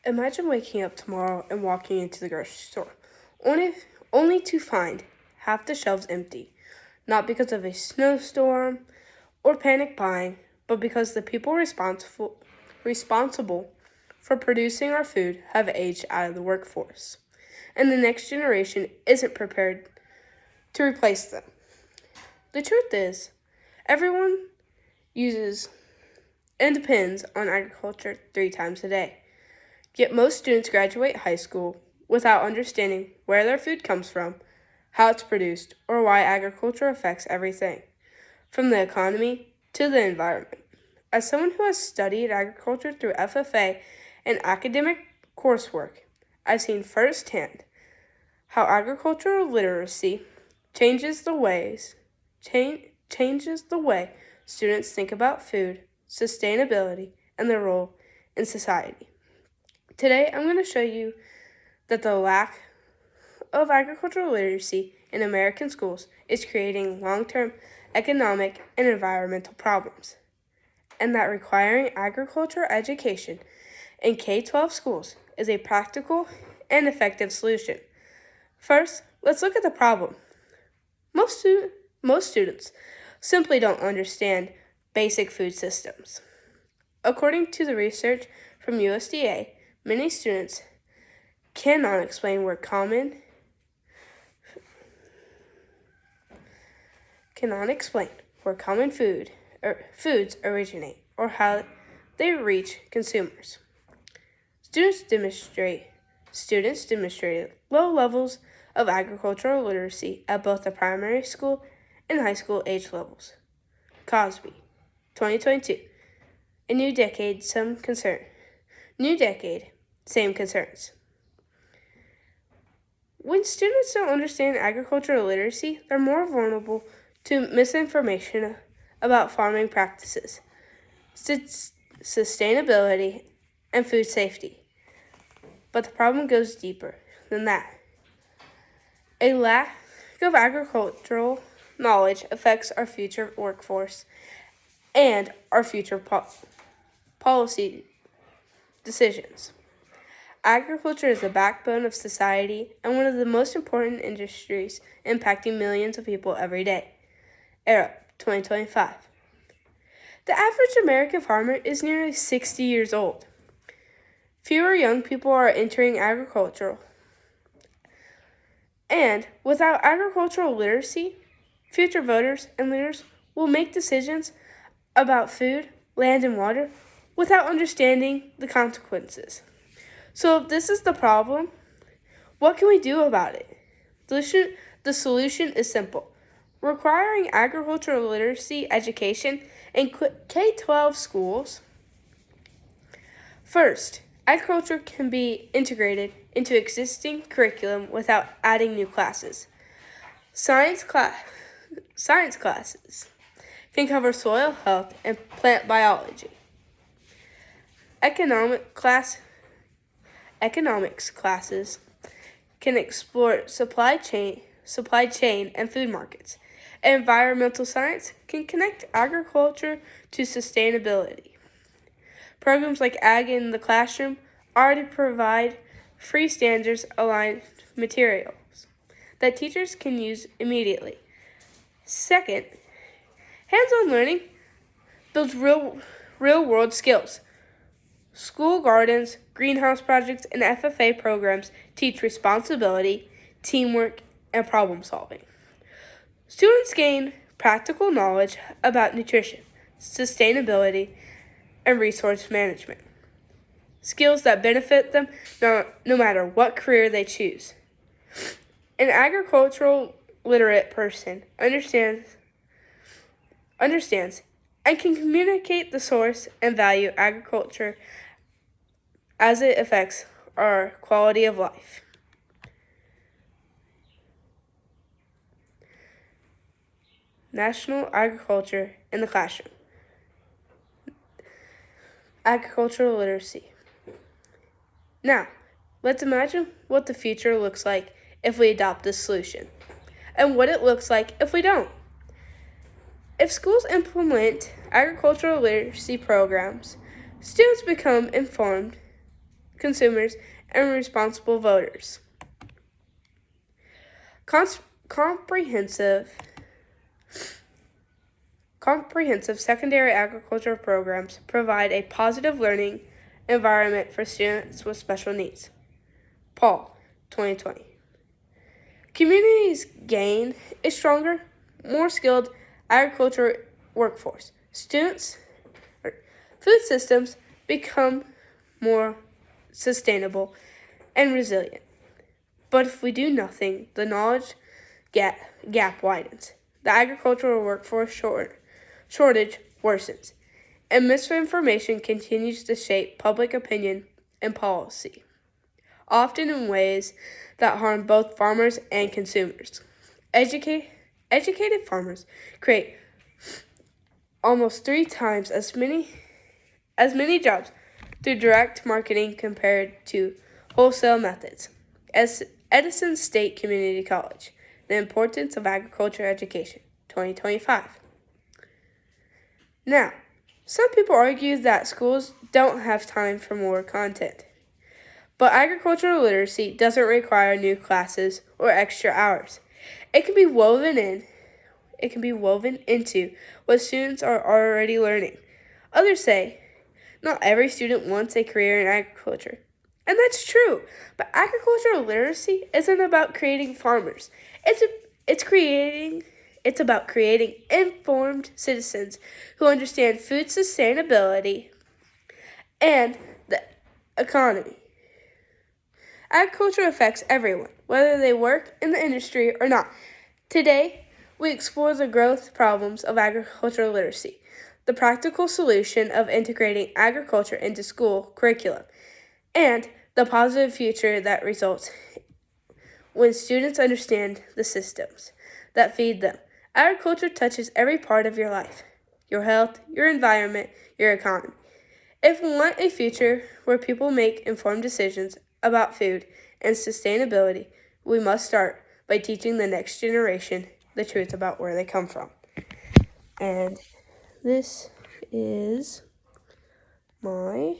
Imagine waking up tomorrow and walking into the grocery store, only, only to find half the shelves empty, not because of a snowstorm or panic buying, but because the people responsible for producing our food have aged out of the workforce, and the next generation isn't prepared to replace them. The truth is, everyone uses and depends on agriculture 3 times a day. Yet most students graduate high school without understanding where their food comes from, how it's produced, or why agriculture affects everything, from the economy to the environment. As someone who has studied agriculture through FFA and academic coursework, I've seen firsthand how agricultural literacy changes the way students think about food, sustainability, and their role in society. Today, I'm going to show you that the lack of agricultural literacy in American schools is creating long-term economic and environmental problems, and that requiring agriculture education in K-12 schools is a practical and effective solution. First, let's look at the problem. Most students simply don't understand basic food systems. According to the research from USDA, many students cannot explain where common foods originate or how they reach consumers. Students demonstrated low levels of agricultural literacy at both the primary school and high school age levels. Cosby, 2022. A new decade, same concerns. When students don't understand agricultural literacy, they're more vulnerable to misinformation about farming practices, sustainability, and food safety. But the problem goes deeper than that. A lack of agricultural knowledge affects our future workforce and our future policy decisions. Agriculture is the backbone of society and one of the most important industries impacting millions of people every day. Era 2025. The average American farmer is nearly 60 years old. Fewer young people are entering agriculture. And without agricultural literacy, future voters and leaders will make decisions about food, land, and water without understanding the consequences. So if this is the problem, what can we do about it? The solution is simple. Requiring agricultural literacy education in K-12 schools. First, agriculture can be integrated into existing curriculum without adding new classes. Science classes can cover soil health and plant biology. Economics classes can explore supply chain and food markets. Environmental science can connect agriculture to sustainability. Programs like Ag in the Classroom already provide free standards-aligned materials that teachers can use immediately. Second, hands-on learning builds real-world skills. School gardens, greenhouse projects, and FFA programs teach responsibility, teamwork, and problem solving. Students gain practical knowledge about nutrition, sustainability, and resource management, skills that benefit them no matter what career they choose. An agricultural literate person understands and can communicate the source and value of agriculture as it affects our quality of life. National Agriculture in the Classroom. Agricultural literacy. Now, let's imagine what the future looks like if we adopt this solution, and what it looks like if we don't. If schools implement agricultural literacy programs, students become consumers, and responsible voters. Comprehensive secondary agriculture programs provide a positive learning environment for students with special needs. Paul, 2020. Communities gain a stronger, more skilled agriculture workforce. Food systems become more sustainable and resilient. But if we do nothing, the knowledge gap widens. The agricultural workforce shortage worsens, and misinformation continues to shape public opinion and policy, often in ways that harm both farmers and consumers. Educated farmers create almost 3 times as many jobs through direct marketing compared to wholesale methods. As Edison State Community College, The Importance of Agriculture Education, 2025. Now, some people argue that schools don't have time for more content. But agricultural literacy doesn't require new classes or extra hours. It can be woven into what students are already learning. Others say, not every student wants a career in agriculture. And that's true, but agricultural literacy isn't about creating farmers. It's about creating informed citizens who understand food sustainability and the economy. Agriculture affects everyone, whether they work in the industry or not. Today, we explore the growth problems of agricultural literacy, the practical solution of integrating agriculture into school curriculum, and the positive future that results when students understand the systems that feed them. Agriculture touches every part of your life, your health, your environment, your economy. If we want a future where people make informed decisions about food and sustainability, we must start by teaching the next generation the truth about where they come from. And this is my